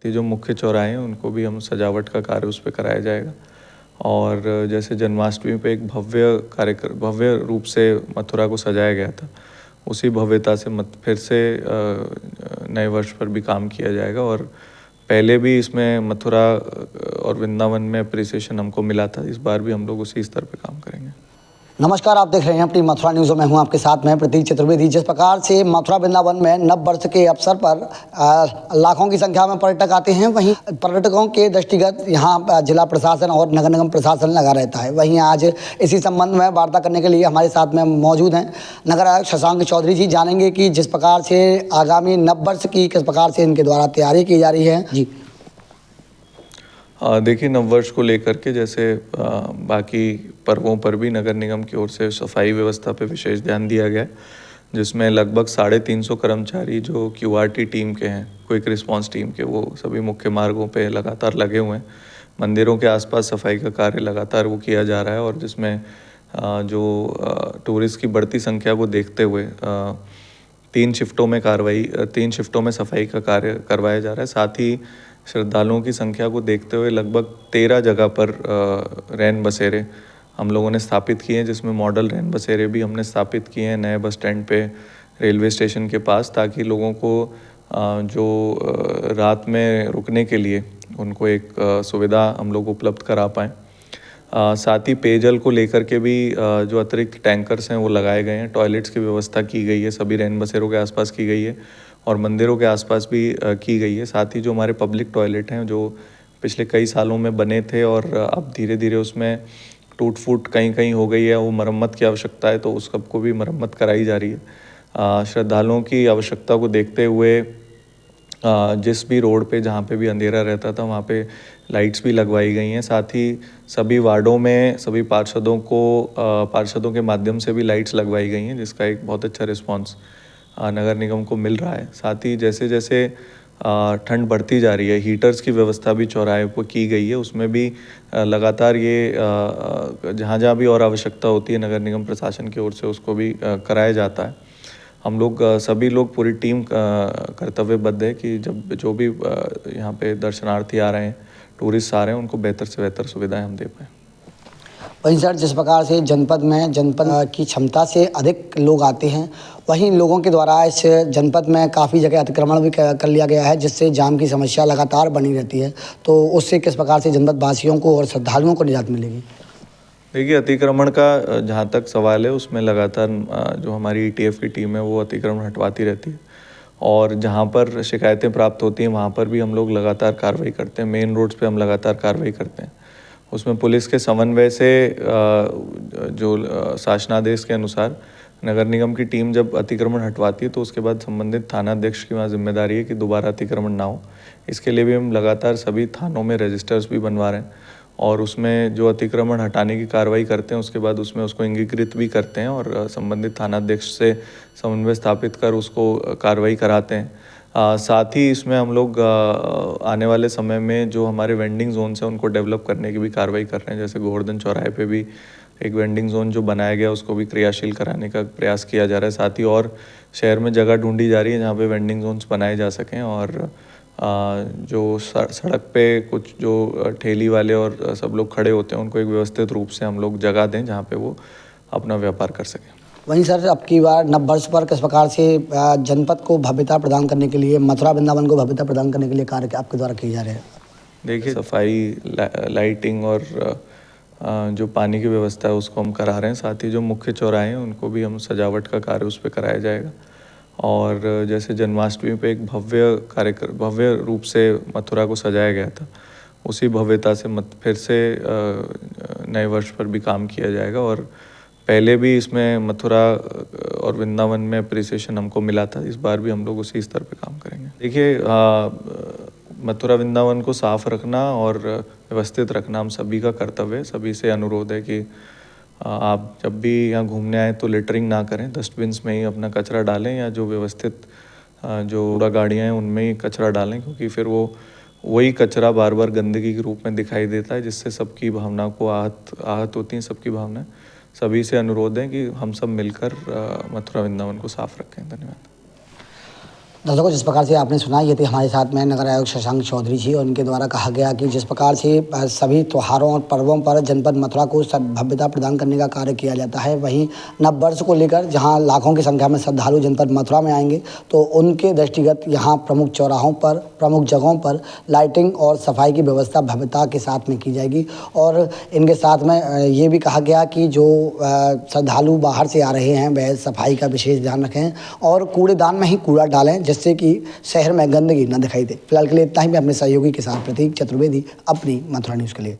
ये जो मुख्य चौराहे हैं उनको भी हम सजावट का कार्य उस पे कराया जाएगा। और जैसे जन्माष्टमी पे एक भव्य रूप से मथुरा को सजाया गया था, उसी भव्यता से फिर से नए वर्ष पर भी काम किया जाएगा। और पहले भी इसमें मथुरा और वृंदावन में अप्रिसिएशन हमको मिला था, इस बार भी हम लोग उसी स्तर पे काम करेंगे। नमस्कार, आप देख रहे हैं अपनी मथुरा न्यूज़। मैं हूं आपके साथ में प्रतीक चतुर्वेदी। जिस प्रकार से मथुरा वृंदावन में नव वर्ष के अवसर पर लाखों की संख्या में पर्यटक आते हैं, वहीं पर्यटकों के दृष्टिगत यहां जिला प्रशासन और नगर निगम प्रशासन लगा रहता है। वहीं आज इसी संबंध में वार्ता करने के लिए हमारे साथ में मौजूद हैं नगर आयुक्त शशांक चौधरी जी। जानेंगे कि जिस प्रकार से आगामी नव वर्ष की किस प्रकार से इनके द्वारा तैयारी की जा रही है। जी देखिए, नववर्ष को लेकर के जैसे बाकी पर्वों पर भी नगर निगम की ओर से सफाई व्यवस्था पे विशेष ध्यान दिया गया है, जिसमें लगभग 350 कर्मचारी जो QRT टीम के हैं, क्विक रिस्पांस टीम के, वो सभी मुख्य मार्गों पे लगातार लगे हुए हैं। मंदिरों के आसपास सफाई का कार्य लगातार वो किया जा रहा है, और जिसमें जो टूरिस्ट की बढ़ती संख्या को देखते हुए 3 शिफ्टों में सफाई का कार्य करवाया जा रहा है। साथ ही श्रद्धालुओं की संख्या को देखते हुए लगभग 13 जगह पर रैन बसेरे हम लोगों ने स्थापित किए हैं, जिसमें मॉडल रैन बसेरे भी हमने स्थापित किए हैं नए बस स्टैंड पे, रेलवे स्टेशन के पास, ताकि लोगों को जो रात में रुकने के लिए उनको एक सुविधा हम लोग उपलब्ध करा पाएँ। साथ ही पेयजल को लेकर के भी जो अतिरिक्त टैंकर्स हैं वो लगाए गए हैं। टॉयलेट्स की व्यवस्था की गई है, सभी रैन बसेरों के आसपास की गई है और मंदिरों के आसपास भी की गई है। साथ ही जो हमारे पब्लिक टॉयलेट हैं, जो पिछले कई सालों में बने थे और अब धीरे धीरे उसमें टूट फूट कहीं हो गई है, वो मरम्मत की आवश्यकता है, तो उस सब को भी मरम्मत कराई जा रही है। श्रद्धालुओं की आवश्यकता को देखते हुए जिस भी रोड पे जहाँ पे भी अंधेरा रहता था वहाँ पे लाइट्स भी लगवाई गई हैं। साथ ही सभी वार्डों में सभी पार्षदों के माध्यम से भी लाइट्स लगवाई गई हैं, जिसका एक बहुत अच्छा रिस्पांस नगर निगम को मिल रहा है। साथ ही जैसे जैसे ठंड बढ़ती जा रही है, हीटर्स की व्यवस्था भी चौराहे पर की गई है। उसमें भी लगातार ये जहाँ भी और आवश्यकता होती है नगर निगम प्रशासन की ओर से उसको भी कराया जाता है। हम लोग सभी लोग पूरी टीम कर्तव्यबद्ध है कि जब जो भी यहाँ पे दर्शनार्थी आ रहे हैं, टूरिस्ट आ रहे हैं, उनको बेहतर से बेहतर सुविधाएं हम दे पाएँ। वहीं सर, जिस प्रकार से जनपद की क्षमता से अधिक लोग आते हैं, वहीं लोगों के द्वारा इस जनपद में काफ़ी जगह अतिक्रमण भी कर लिया गया है, जिससे जाम की समस्या लगातार बनी रहती है। तो उससे किस प्रकार से जनपद वासियों को और श्रद्धालुओं को निजात मिलेगी? देखिए, अतिक्रमण का जहाँ तक सवाल है, उसमें लगातार जो हमारी ETF की टीम है वो अतिक्रमण हटवाती रहती है, और जहाँ पर शिकायतें प्राप्त होती हैं वहाँ पर भी हम लोग लगातार कार्रवाई करते हैं। मेन रोड्स पे हम लगातार कार्रवाई करते हैं। उसमें पुलिस के समन्वय से जो शासनादेश के अनुसार नगर निगम की टीम जब अतिक्रमण हटवाती है तो उसके बाद संबंधित थानाध्यक्ष की वहाँ जिम्मेदारी है कि दोबारा अतिक्रमण ना हो। इसके लिए भी हम लगातार सभी थानों में रजिस्टर्स भी बनवा रहे हैं, और उसमें जो अतिक्रमण हटाने की कार्रवाई करते हैं उसके बाद उसमें उसको अंगीकृत भी करते हैं और संबंधित थानाध्यक्ष से समन्वय स्थापित कर उसको कार्रवाई कराते हैं। साथ ही इसमें हम लोग आने वाले समय में जो हमारे वेंडिंग जोन्स हैं उनको डेवलप करने की भी कार्रवाई कर रहे हैं। जैसे गोवर्धन चौराहे पे भी एक वेंडिंग जोन जो बनाया गया उसको भी क्रियाशील कराने का प्रयास किया जा रहा है। साथ ही और शहर में जगह ढूंढी जा रही है जहाँ पे वेंडिंग जोन्स बनाए जा सकें, और जो सड़क पे कुछ जो ठेली वाले और सब लोग खड़े होते हैं उनको एक व्यवस्थित रूप से हम लोग जगह दें जहाँ पे वो अपना व्यापार कर सकें। वहीं सर, अब की बार नव वर्ष पर किस प्रकार से जनपद को भव्यता प्रदान करने के लिए, मथुरा वृंदावन को भव्यता प्रदान करने के लिए कार्य आपके द्वारा किए जा रहे हैं? देखिए, सफाई, लाइटिंग और जो पानी की व्यवस्था है उसको हम करा रहे हैं। साथ ही जो मुख्य चौराहे हैं उनको भी हम सजावट का कार्य उस पर कराया जाएगा। और जैसे जन्माष्टमी पे एक भव्य रूप से मथुरा को सजाया गया था, उसी भव्यता से फिर से नए वर्ष पर भी काम किया जाएगा। और पहले भी इसमें मथुरा और वृंदावन में अप्रिसिएशन हमको मिला था, इस बार भी हम लोग उसी स्तर पे काम करेंगे। देखिए, मथुरा वृंदावन को साफ रखना और व्यवस्थित रखना हम सभी का कर्तव्य है। सभी से अनुरोध है कि आप जब भी यहाँ घूमने आए तो लिटरिंग ना करें, डस्टबिन्स में ही अपना कचरा डालें, या जो व्यवस्थित जो कूड़ा गाड़ियाँ हैं उनमें ही कचरा डालें, क्योंकि फिर वही कचरा बार बार गंदगी के रूप में दिखाई देता है, जिससे सबकी भावना को आहत होती हैं सबकी भावनाएं। सभी से अनुरोध है कि हम सब मिलकर मथुरा वृंदावन को साफ रखें। धन्यवाद। दर्शकों, जिस प्रकार से आपने सुना, ये थे हमारे साथ में नगर आयुक्त शशांक चौधरी जी, और उनके द्वारा कहा गया कि जिस प्रकार से सभी त्योहारों और पर्वों पर जनपद मथुरा को भव्यता प्रदान करने का कार्य किया जाता है, वहीं नववर्ष को लेकर जहां लाखों की संख्या में श्रद्धालु जनपद मथुरा में आएंगे, तो उनके दृष्टिगत यहां प्रमुख चौराहों पर, प्रमुख जगहों पर लाइटिंग और सफाई की व्यवस्था भव्यता के साथ में की जाएगी। और इनके साथ में ये भी कहा गया कि जो श्रद्धालु बाहर से आ रहे हैं वह सफाई का विशेष ध्यान रखें और कूड़ेदान में ही कूड़ा डालें, जिससे कि शहर में गंदगी न दिखाई दे। फिलहाल के लिए इतना ही। मैं अपने सहयोगी के साथ प्रतीक चतुर्वेदी, अपनी मथुरा न्यूज़ के लिए।